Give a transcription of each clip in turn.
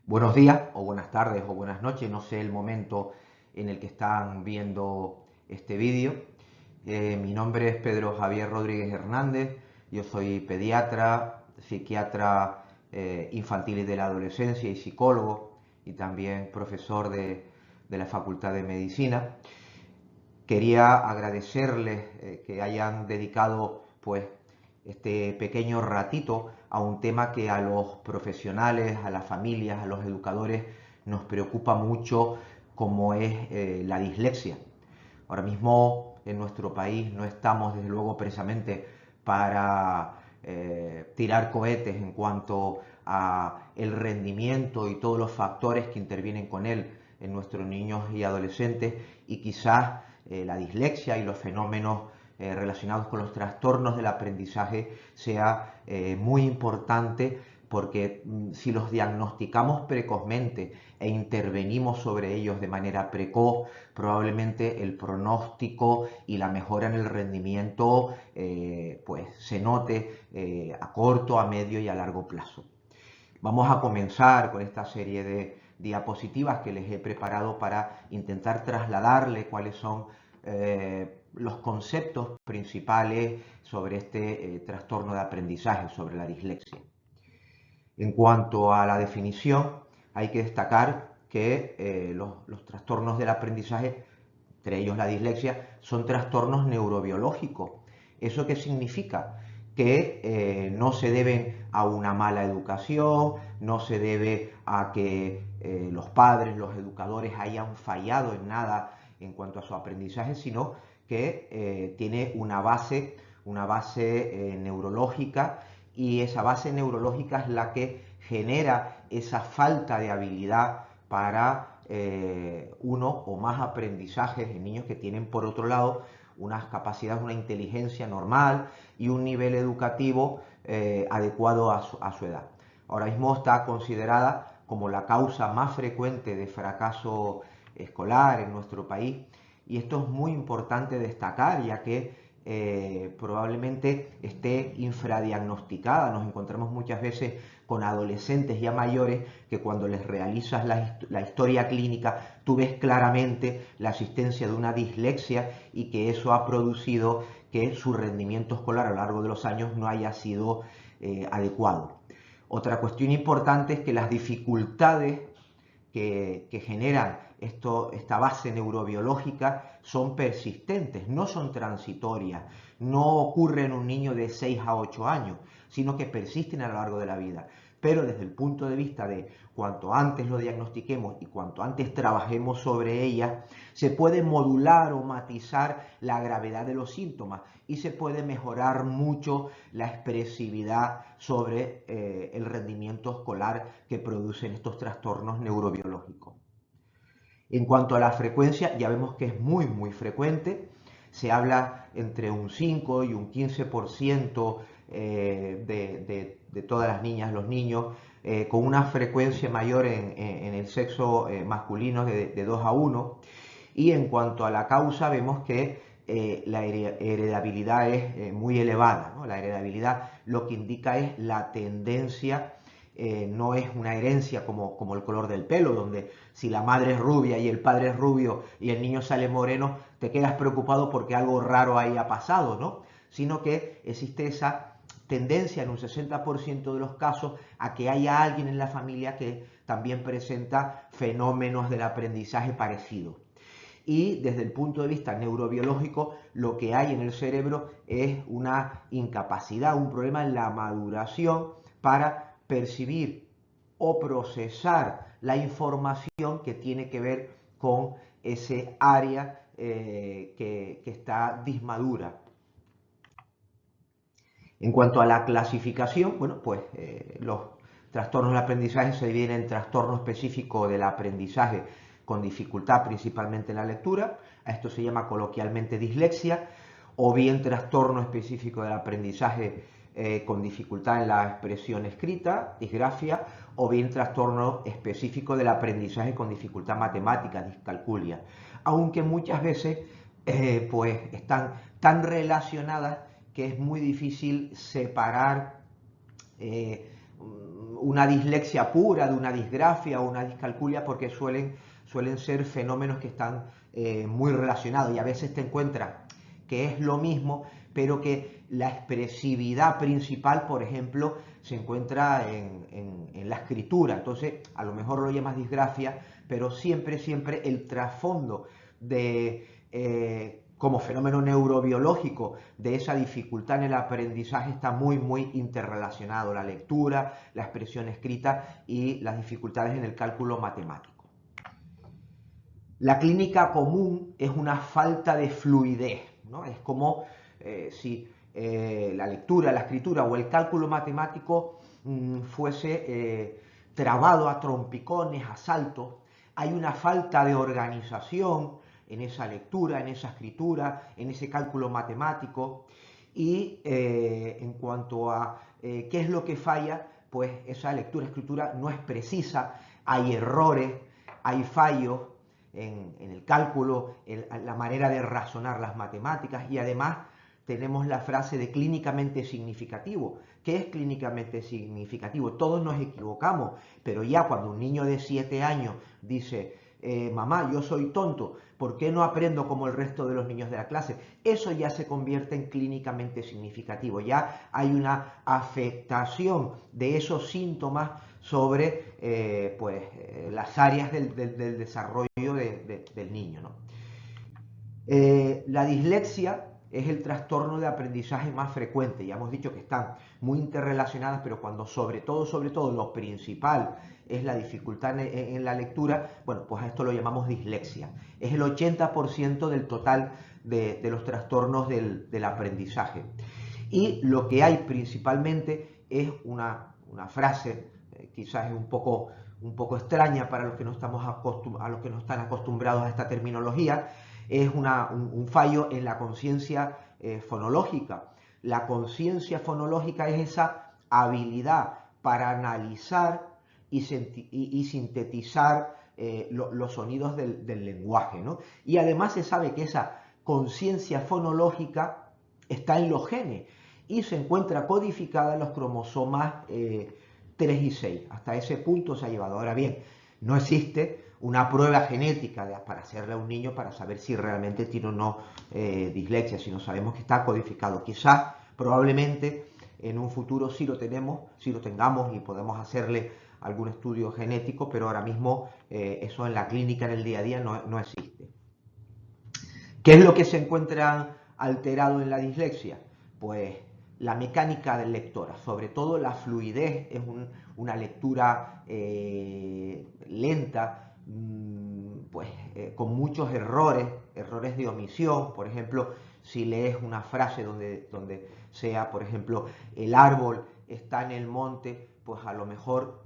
Buenos días o buenas tardes o buenas noches, no sé el momento en el que están viendo este vídeo. Mi nombre es Pedro Javier Rodríguez Hernández, yo soy pediatra, psiquiatra infantil y de la adolescencia y psicólogo y también profesor de la Facultad de Medicina. Quería agradecerles que hayan dedicado pues este pequeño ratito a un tema que a los profesionales, a las familias, a los educadores nos preocupa mucho, como es la dislexia. Ahora mismo en nuestro país no estamos desde luego precisamente para tirar cohetes en cuanto a el rendimiento y todos los factores que intervienen con él en nuestros niños y adolescentes, y quizás la dislexia y los fenómenos relacionados con los trastornos del aprendizaje sea muy importante, porque si los diagnosticamos precozmente e intervenimos sobre ellos de manera precoz, probablemente el pronóstico y la mejora en el rendimiento pues se note a corto, a medio y a largo plazo. Vamos a comenzar con esta serie de diapositivas que les he preparado para intentar trasladarle cuáles son los conceptos principales sobre este trastorno de aprendizaje, sobre la dislexia. En cuanto a la definición, hay que destacar que los trastornos del aprendizaje, entre ellos la dislexia, son trastornos neurobiológicos. ¿Eso qué significa? Que no se deben a una mala educación, no se debe a que los padres, los educadores hayan fallado en nada en cuanto a su aprendizaje, sino que tiene una base neurológica, y esa base neurológica es la que genera esa falta de habilidad para uno o más aprendizajes en niños que tienen, por otro lado, unas capacidades, una inteligencia normal y un nivel educativo adecuado a su edad. Ahora mismo está considerada como la causa más frecuente de fracaso escolar en nuestro país, y esto es muy importante destacar, ya que probablemente esté infradiagnosticada. Nos encontramos muchas veces con adolescentes ya mayores que cuando les realizas la historia clínica, tú ves claramente la existencia de una dislexia, y que eso ha producido que su rendimiento escolar a lo largo de los años no haya sido adecuado. Otra cuestión importante es que las dificultades que generan esta base neurobiológica son persistentes, no son transitorias, no ocurre en un niño de 6 a 8 años, sino que persisten a lo largo de la vida. Pero desde el punto de vista de cuanto antes lo diagnostiquemos y cuanto antes trabajemos sobre ellas, se puede modular o matizar la gravedad de los síntomas y se puede mejorar mucho la expresividad sobre el rendimiento escolar que producen estos trastornos neurobiológicos. En cuanto a la frecuencia, ya vemos que es muy frecuente. Se habla entre un 5 y un 15% de todas las niñas, los niños, con una frecuencia mayor en el sexo masculino de 2 a 1. Y en cuanto a la causa, vemos que la heredabilidad es muy elevada, ¿no? La heredabilidad lo que indica es la tendencia, no es una herencia como el color del pelo, donde si la madre es rubia y el padre es rubio y el niño sale moreno, te quedas preocupado porque algo raro ahí ha pasado, ¿no? Sino que existe esa tendencia en un 60% de los casos a que haya alguien en la familia que también presenta fenómenos del aprendizaje parecidos. Y desde el punto de vista neurobiológico, lo que hay en el cerebro es una incapacidad, un problema en la maduración para percibir o procesar la información que tiene que ver con ese área que está dismadura. En cuanto a la clasificación, bueno, pues los trastornos del aprendizaje se dividen en trastorno específico del aprendizaje con dificultad principalmente en la lectura, a esto se llama coloquialmente dislexia, o bien trastorno específico del aprendizaje con dificultad en la expresión escrita, disgrafia, o bien trastorno específico del aprendizaje con dificultad matemática, discalculia, aunque muchas veces pues están tan relacionadas que es muy difícil separar una dislexia pura, de una disgrafia o una discalculia, porque suelen ser fenómenos que están muy relacionados y a veces te encuentras que es lo mismo, pero que la expresividad principal, por ejemplo, se encuentra en la escritura. Entonces, a lo mejor lo llamas disgrafia, pero siempre el trasfondo de, como fenómeno neurobiológico de esa dificultad en el aprendizaje está muy interrelacionado. La lectura, la expresión escrita y las dificultades en el cálculo matemático. La clínica común es una falta de fluidez, ¿no? Es como si la lectura, la escritura o el cálculo matemático fuese trabado a trompicones, a saltos. Hay una falta de organización en esa lectura, en esa escritura, en ese cálculo matemático. Y en cuanto a qué es lo que falla, pues esa lectura, escritura no es precisa, hay errores, hay fallos en el cálculo, en la manera de razonar las matemáticas, y además tenemos la frase de clínicamente significativo. ¿Qué es clínicamente significativo? Todos nos equivocamos, pero ya cuando un niño de 7 años dice, mamá, yo soy tonto, ¿por qué no aprendo como el resto de los niños de la clase? Eso ya se convierte en clínicamente significativo, ya hay una afectación de esos síntomas sobre las áreas del desarrollo del niño, ¿no? La dislexia es el trastorno de aprendizaje más frecuente. Ya hemos dicho que están muy interrelacionadas, pero cuando sobre todo lo principal es la dificultad en la lectura, bueno, pues a esto lo llamamos dislexia. Es el 80% del total de los trastornos del aprendizaje. Y lo que hay principalmente es una frase, quizás es un poco extraña para los que no están acostumbrados a esta terminología, es un fallo en la conciencia fonológica. La conciencia fonológica es esa habilidad para analizar y sintetizar los sonidos del lenguaje, ¿no? Y además se sabe que esa conciencia fonológica está en los genes y se encuentra codificada en los cromosomas 3 y 6. Hasta ese punto se ha llevado. Ahora bien, no existe una prueba genética para hacerle a un niño para saber si realmente tiene o no dislexia, sino sabemos que está codificado. Quizás, probablemente, en un futuro sí lo tengamos y podemos hacerle algún estudio genético, pero ahora mismo eso en la clínica, en el día a día, no existe. ¿Qué es lo que se encuentra alterado en la dislexia? Pues la mecánica del lectora, sobre todo la fluidez, es una lectura lenta, con muchos errores de omisión. Por ejemplo, si lees una frase donde sea, por ejemplo, el árbol está en el monte, pues a lo mejor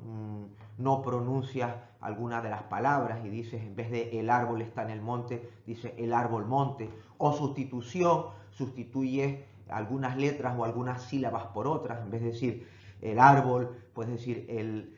no pronuncias alguna de las palabras y dices, en vez de el árbol está en el monte, dice el árbol monte. O sustitución, sustituyes algunas letras o algunas sílabas por otras, en vez de decir el árbol, puedes decir el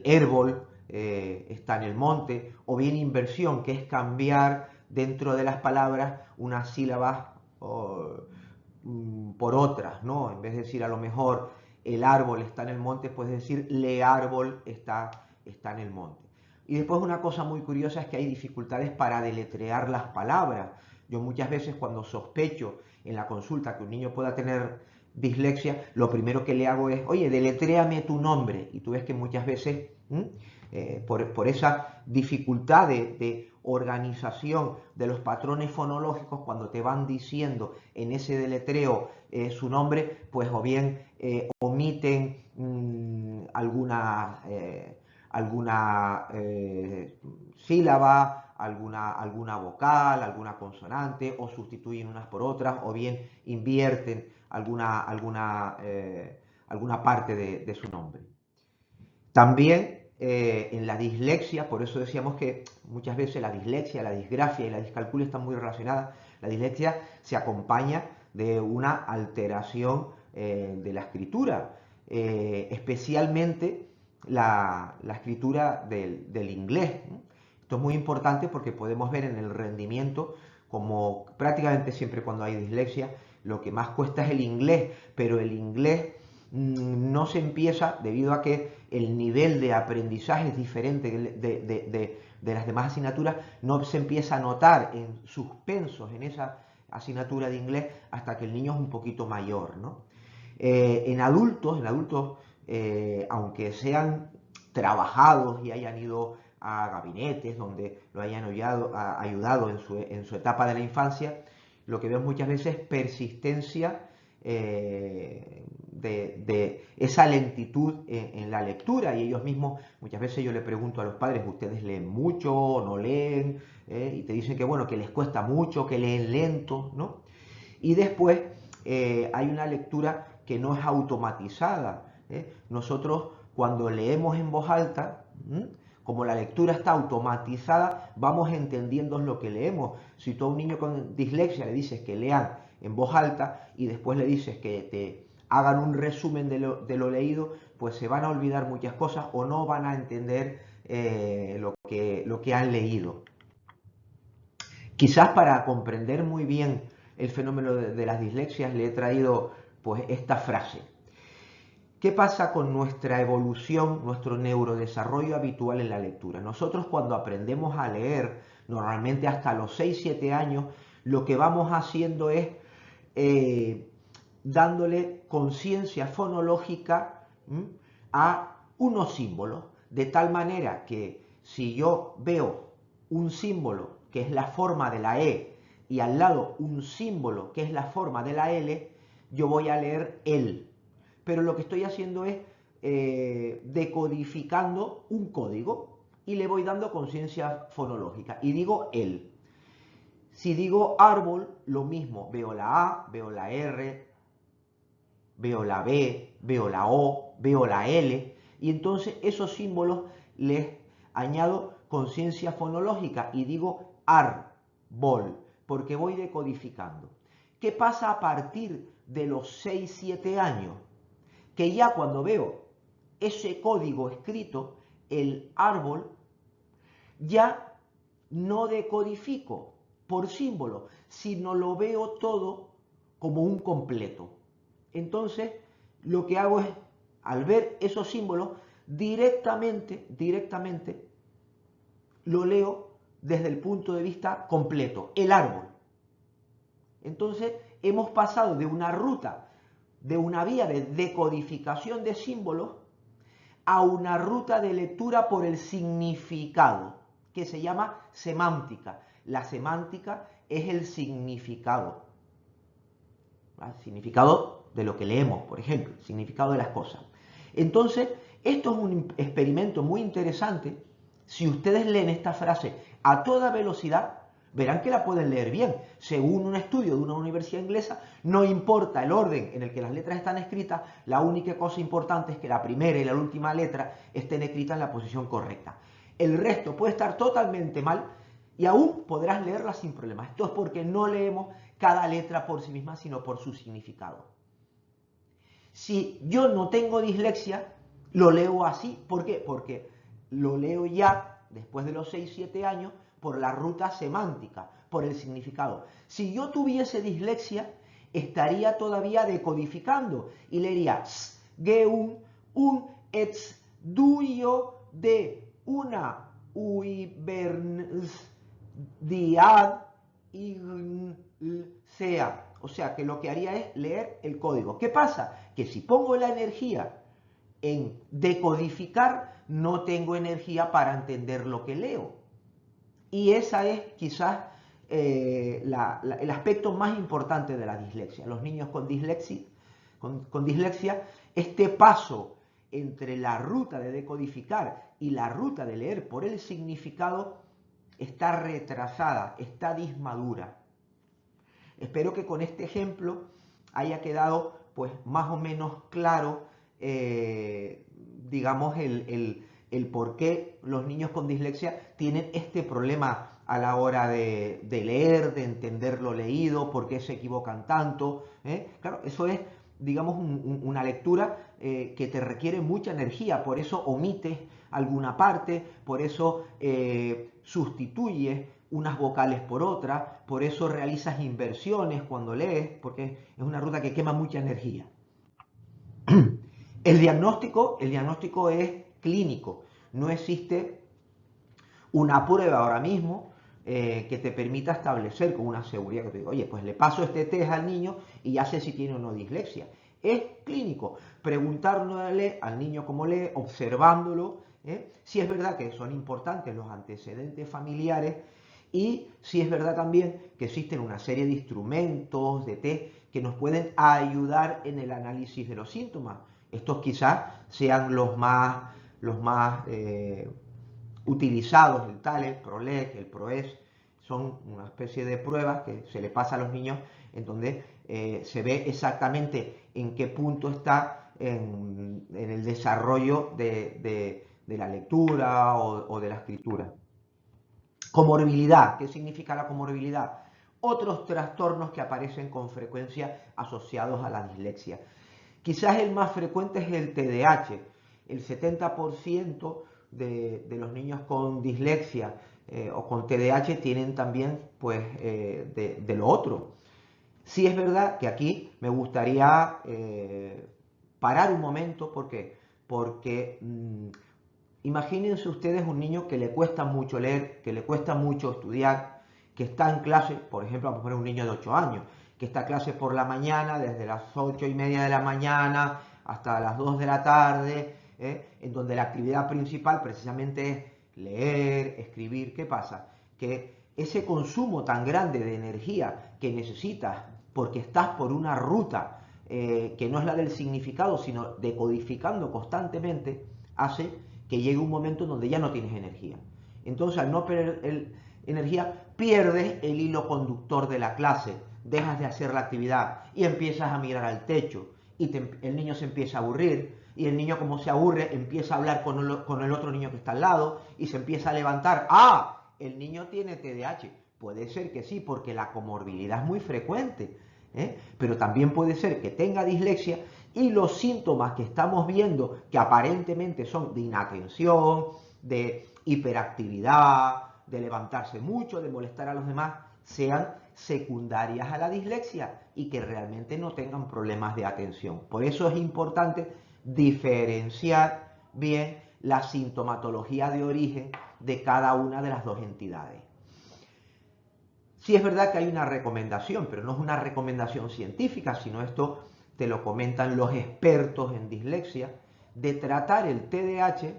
árbol está en el monte. O bien inversión, que es cambiar dentro de las palabras unas sílabas por otras, ¿no? En vez de decir a lo mejor el árbol está en el monte, puedes decir le árbol está en el monte. Y después una cosa muy curiosa es que hay dificultades para deletrear las palabras. Yo muchas veces cuando sospecho en la consulta que un niño pueda tener dislexia, lo primero que le hago es, oye, deletréame tu nombre. Y tú ves que muchas veces, por esa dificultad de organización de los patrones fonológicos, cuando te van diciendo en ese deletreo su nombre, pues o bien omiten alguna sílaba, alguna vocal, alguna consonante, o sustituyen unas por otras, o bien invierten alguna parte de su nombre. También en la dislexia, por eso decíamos que muchas veces la dislexia, la disgrafia y la discalculia están muy relacionadas. La dislexia se acompaña de una alteración de la escritura, especialmente la escritura del inglés. Esto es muy importante porque podemos ver en el rendimiento, como prácticamente siempre cuando hay dislexia, lo que más cuesta es el inglés, pero el inglés no se empieza, debido a que el nivel de aprendizaje es diferente de las demás asignaturas, no se empieza a notar en suspensos en esa asignatura de inglés hasta que el niño es un poquito mayor, ¿no? En adultos, aunque sean trabajados y hayan ido a gabinetes donde lo hayan ayudado en su etapa de la infancia, lo que veo muchas veces es persistencia de esa lentitud en la lectura, y ellos mismos, muchas veces yo le pregunto a los padres, ¿ustedes leen mucho o no leen? Y te dicen que bueno, que les cuesta mucho, que leen lento, ¿no? Y después hay una lectura que no es automatizada. Nosotros cuando leemos en voz alta, como la lectura está automatizada, vamos entendiendo lo que leemos. Si tú a un niño con dislexia le dices que lean en voz alta y después le dices que te hagan un resumen de lo leído, pues se van a olvidar muchas cosas o no van a entender lo que han leído. Quizás para comprender muy bien el fenómeno de las dislexias le he traído pues esta frase. ¿Qué pasa con nuestra evolución, nuestro neurodesarrollo habitual en la lectura? Nosotros cuando aprendemos a leer, normalmente hasta los 6-7 años, lo que vamos haciendo es dándole conciencia fonológica a unos símbolos, de tal manera que si yo veo un símbolo que es la forma de la E y al lado un símbolo que es la forma de la L, yo voy a leer el. Pero lo que estoy haciendo es decodificando un código y le voy dando conciencia fonológica y digo el. Si digo árbol, lo mismo, veo la A, veo la R, veo la B, veo la O, veo la L, y entonces esos símbolos les añado conciencia fonológica y digo árbol, porque voy decodificando. ¿Qué pasa a partir de los 6-7 años? Que ya cuando veo ese código escrito, el árbol, ya no decodifico por símbolo, sino lo veo todo como un completo. Entonces, lo que hago es, al ver esos símbolos, directamente, lo leo desde el punto de vista completo, el árbol. Entonces, hemos pasado de una ruta, de una vía de decodificación de símbolos, a una ruta de lectura por el significado, que se llama semántica. La semántica es el significado. ¿Vale? El significado de lo que leemos, por ejemplo, el significado de las cosas. Entonces, esto es un experimento muy interesante. Si ustedes leen esta frase a toda velocidad, verán que la pueden leer bien. Según un estudio de una universidad inglesa, no importa el orden en el que las letras están escritas, la única cosa importante es que la primera y la última letra estén escritas en la posición correcta. El resto puede estar totalmente mal y aún podrás leerla sin problemas. Esto es porque no leemos cada letra por sí misma, sino por su significado. Si yo no tengo dislexia, lo leo así. ¿Por qué? Porque lo leo ya, después de los 6-7 años, por la ruta semántica, por el significado. Si yo tuviese dislexia, estaría todavía decodificando y leería geun, un ex duyo de una diad sea. O sea, que lo que haría es leer el código. ¿Qué pasa? Que si pongo la energía en decodificar, no tengo energía para entender lo que leo. Y esa es quizás el aspecto más importante de la dislexia. Los niños con dislexia, este paso entre la ruta de decodificar y la ruta de leer por el significado está retrasada, está dismadura. Espero que con este ejemplo haya quedado pues más o menos claro, digamos, el por qué los niños con dislexia tienen este problema a la hora de leer, de entender lo leído, por qué se equivocan tanto. Claro, eso es, digamos, una lectura que te requiere mucha energía, por eso omites alguna parte, por eso sustituyes unas vocales por otras, por eso realizas inversiones cuando lees, porque es una ruta que quema mucha energía. El diagnóstico es clínico. No existe una prueba ahora mismo que te permita establecer con una seguridad que te diga, oye, pues le paso este test al niño y ya sé si tiene o no dislexia. Es clínico. Preguntándole al niño cómo lee, observándolo, si es verdad que son importantes los antecedentes familiares y si es verdad también que existen una serie de instrumentos, de test, que nos pueden ayudar en el análisis de los síntomas. Estos quizás sean los más utilizados, el TALE, el PROLEC, el PROES, son una especie de pruebas que se le pasa a los niños en donde se ve exactamente en qué punto está en el desarrollo de la lectura o de la escritura. Comorbilidad. ¿Qué significa la comorbilidad? Otros trastornos que aparecen con frecuencia asociados a la dislexia. Quizás el más frecuente es el TDAH. El 70% de los niños con dislexia o con TDAH tienen también pues, de lo otro. Sí es verdad que aquí me gustaría parar un momento. ¿Por qué? Porque imagínense ustedes un niño que le cuesta mucho leer, que le cuesta mucho estudiar, que está en clase, por ejemplo, vamos a poner un niño de 8 años, que está en clase por la mañana, desde las 8:30 de la mañana hasta las 2 de la tarde, en donde la actividad principal precisamente es leer, escribir. ¿Qué pasa? Que ese consumo tan grande de energía que necesitas porque estás por una ruta que no es la del significado, sino decodificando constantemente, hace que llegue un momento en donde ya no tienes energía. Entonces, al no perder energía, pierdes el hilo conductor de la clase, dejas de hacer la actividad y empiezas a mirar al techo y el niño se empieza a aburrir y el niño, como se aburre, empieza a hablar con el otro niño que está al lado y se empieza a levantar. ¡Ah! El niño tiene TDAH. Puede ser que sí, porque la comorbilidad es muy frecuente, pero también puede ser que tenga dislexia y los síntomas que estamos viendo, que aparentemente son de inatención, de hiperactividad, de levantarse mucho, de molestar a los demás, sean secundarias a la dislexia y que realmente no tengan problemas de atención. Por eso es importante diferenciar bien la sintomatología de origen de cada una de las dos entidades. Sí es verdad que hay una recomendación, pero no es una recomendación científica, sino esto te lo comentan los expertos en dislexia, de tratar el TDAH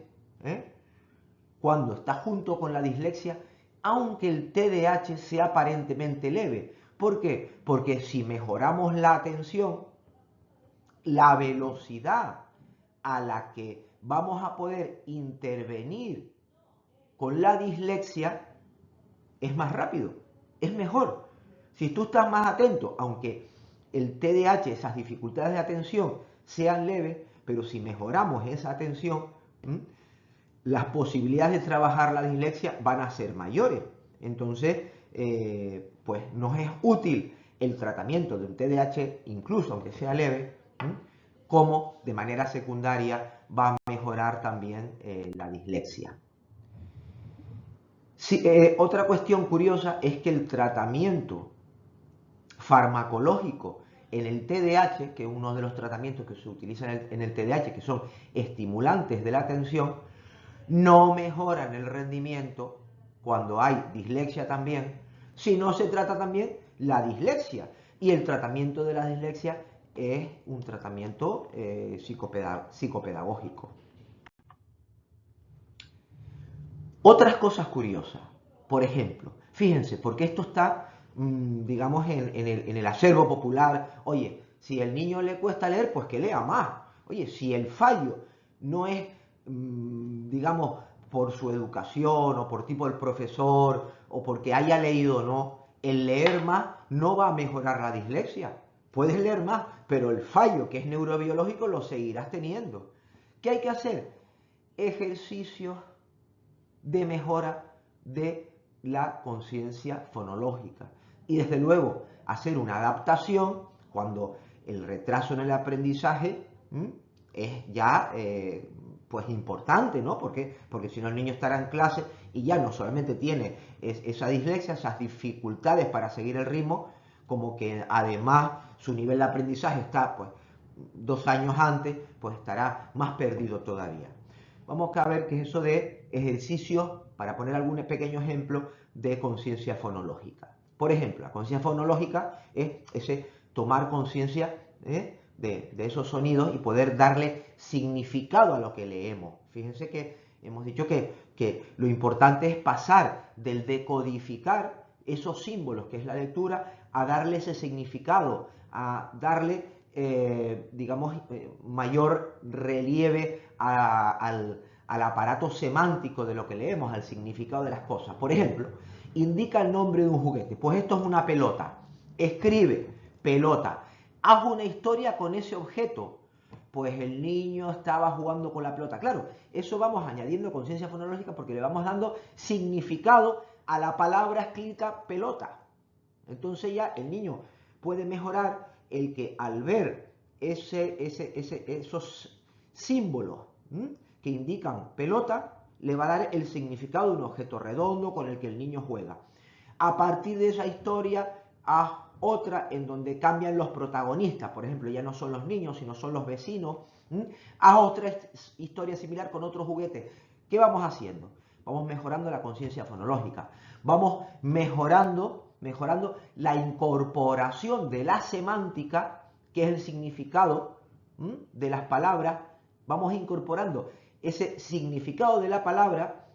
cuando está junto con la dislexia, aunque el TDAH sea aparentemente leve. ¿Por qué? Porque si mejoramos la atención, la velocidad a la que vamos a poder intervenir con la dislexia es más rápido, es mejor. Si tú estás más atento, aunque el TDAH, esas dificultades de atención sean leves, pero si mejoramos esa atención, las posibilidades de trabajar la dislexia van a ser mayores. Entonces, pues nos es útil el tratamiento de un TDAH, incluso aunque sea leve, como de manera secundaria va a mejorar también la dislexia. Sí, otra cuestión curiosa es que el tratamiento farmacológico en el TDAH, que es uno de los tratamientos que se utilizan en el TDAH, que son estimulantes de la atención, no mejoran el rendimiento cuando hay dislexia también, si no se trata también la dislexia. Y el tratamiento de la dislexia es un tratamiento psicopedagógico. Otras cosas curiosas, por ejemplo, fíjense, porque esto está, digamos, en el acervo popular. Oye, si el niño le cuesta leer, pues que lea más. Oye, si el fallo no es, digamos, por su educación o por tipo del profesor o porque haya leído o no, el leer más no va a mejorar la dislexia. Puedes leer más, pero el fallo que es neurobiológico lo seguirás teniendo. ¿Qué hay que hacer? Ejercicios de mejora de la conciencia fonológica. Y desde luego, hacer una adaptación cuando el retraso en el aprendizaje es ya pues importante, ¿no? Porque si no el niño estará en clase y ya no solamente tiene esa dislexia, esas dificultades para seguir el ritmo, como que además su nivel de aprendizaje está pues 2 años antes, pues estará más perdido todavía. Vamos a ver qué es eso de ejercicios, para poner algún pequeño ejemplo de conciencia fonológica. Por ejemplo, la conciencia fonológica es ese tomar conciencia de esos sonidos y poder darle significado a lo que leemos. Fíjense que hemos dicho que lo importante es pasar del decodificar esos símbolos, que es la lectura, a darle ese significado, a darle, digamos, mayor relieve al aparato semántico de lo que leemos, al significado de las cosas. Por ejemplo, indica el nombre de un juguete. Pues esto es una pelota. Escribe, pelota. Haz una historia con ese objeto. Pues el niño estaba jugando con la pelota. Claro, eso vamos añadiendo conciencia fonológica porque le vamos dando significado a la palabra escrita pelota. Entonces ya el niño puede mejorar el que al ver esos símbolos que indican pelota, le va a dar el significado de un objeto redondo con el que el niño juega. A partir de esa historia, haz otra en donde cambian los protagonistas. Por ejemplo, ya no son los niños, sino son los vecinos. Haz otra historia similar con otro juguete. ¿Qué vamos haciendo? Vamos mejorando la conciencia fonológica. Vamos mejorando la incorporación de la semántica, que es el significado de las palabras. Vamos incorporando ese significado de la palabra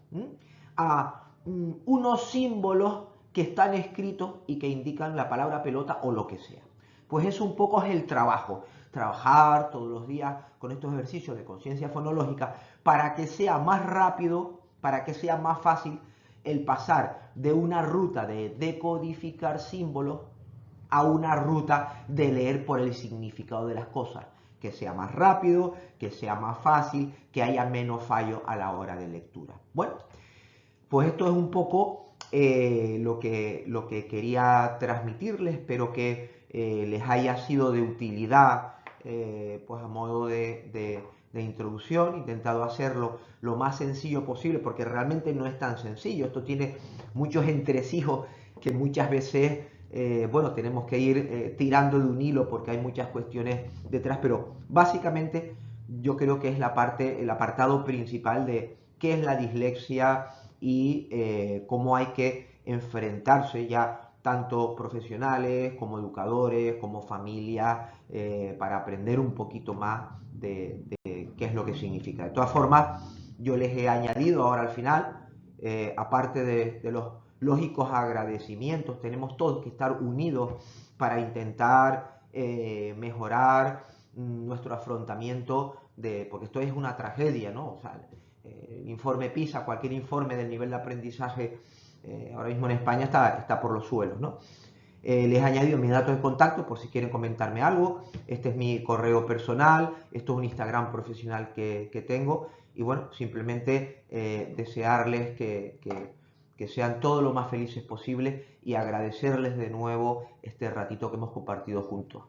a unos símbolos que están escritos y que indican la palabra pelota o lo que sea. Pues eso un poco es el trabajo. Trabajar todos los días con estos ejercicios de conciencia fonológica para que sea más rápido, para que sea más fácil el pasar de una ruta de decodificar símbolos a una ruta de leer por el significado de las cosas. Que sea más rápido, que sea más fácil, que haya menos fallo a la hora de lectura. Bueno, pues esto es un poco lo que quería transmitirles. Espero que les haya sido de utilidad, pues a modo de introducción. He intentado hacerlo lo más sencillo posible porque realmente no es tan sencillo. Esto tiene muchos entresijos que muchas veces, bueno, tenemos que ir tirando de un hilo porque hay muchas cuestiones detrás, pero básicamente yo creo que es el apartado principal de qué es la dislexia y cómo hay que enfrentarse ya tanto profesionales como educadores, como familia, para aprender un poquito más de qué es lo que significa. De todas formas, yo les he añadido ahora al final, aparte de los lógicos agradecimientos, tenemos todos que estar unidos para intentar mejorar nuestro afrontamiento, porque esto es una tragedia, ¿no? O sea, el informe PISA, cualquier informe del nivel de aprendizaje ahora mismo en España está por los suelos, ¿no? Les he añadido mis datos de contacto por si quieren comentarme algo. Este es mi correo personal, esto es un Instagram profesional que tengo. Y bueno, simplemente desearles que sean todo lo más felices posible y agradecerles de nuevo este ratito que hemos compartido juntos.